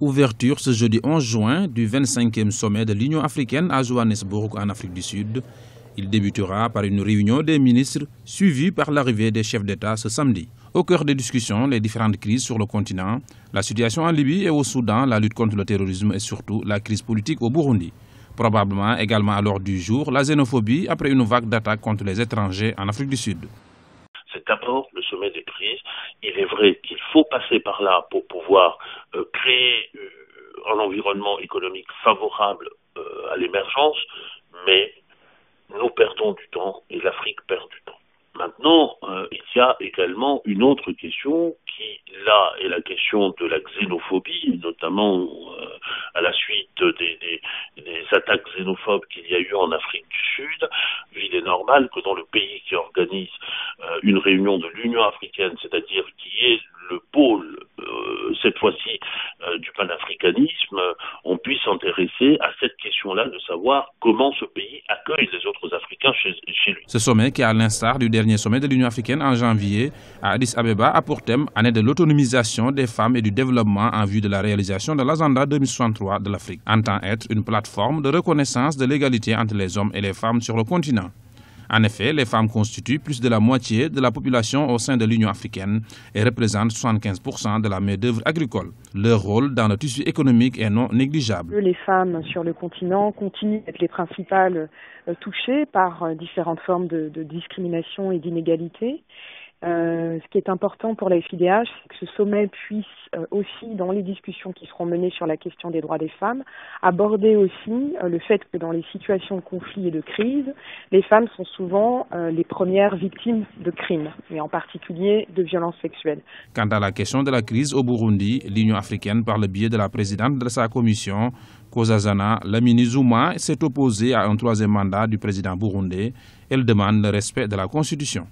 Ouverture ce jeudi 11 juin du 25e sommet de l'Union africaine à Johannesburg en Afrique du Sud. Il débutera par une réunion des ministres suivie par l'arrivée des chefs d'État ce samedi. Au cœur des discussions, les différentes crises sur le continent, la situation en Libye et au Soudan, la lutte contre le terrorisme et surtout la crise politique au Burundi. Probablement également à l'ordre du jour, la xénophobie après une vague d'attaques contre les étrangers en Afrique du Sud. C'est d'abord le sommet des crises. Il est vrai qu'il faut passer par là pour pouvoir créer un environnement économique favorable à l'émergence, mais nous perdons du temps et l'Afrique perd du temps. Maintenant, il y a également une autre question qui, là, est la question de la xénophobie, notamment à la suite des attaques xénophobes qu'il y a eu en Afrique du Sud. Il est normal que dans le pays qui organise une réunion de l'Union africaine, c'est-à-dire qui est le pôle, cette fois-ci, du panafricanisme, on puisse s'intéresser à cette question-là de savoir comment ce pays accueille les autres Africains chez lui. Ce sommet, qui à l'instar du dernier sommet de l'Union africaine en janvier à Addis Abeba, a pour thème année de l'autonomisation des femmes et du développement en vue de la réalisation de l'agenda 2063 de l'Afrique, entend être une plateforme de reconnaissance de l'égalité entre les hommes et les femmes sur le continent. En effet, les femmes constituent plus de la moitié de la population au sein de l'Union africaine et représentent 75% de la main-d'œuvre agricole. Leur rôle dans le tissu économique est non négligeable. Les femmes sur le continent continuent d'être les principales touchées par différentes formes de discrimination et d'inégalité. Ce qui est important pour la FIDH, c'est que ce sommet puisse aussi, dans les discussions qui seront menées sur la question des droits des femmes, aborder aussi le fait que dans les situations de conflit et de crise, les femmes sont souvent les premières victimes de crimes, et en particulier de violences sexuelles. Quant à la question de la crise au Burundi, l'Union africaine, par le biais de la présidente de sa commission, Nkosazana Dlamini-Zuma, s'est opposée à un troisième mandat du président burundais. Elle demande le respect de la Constitution.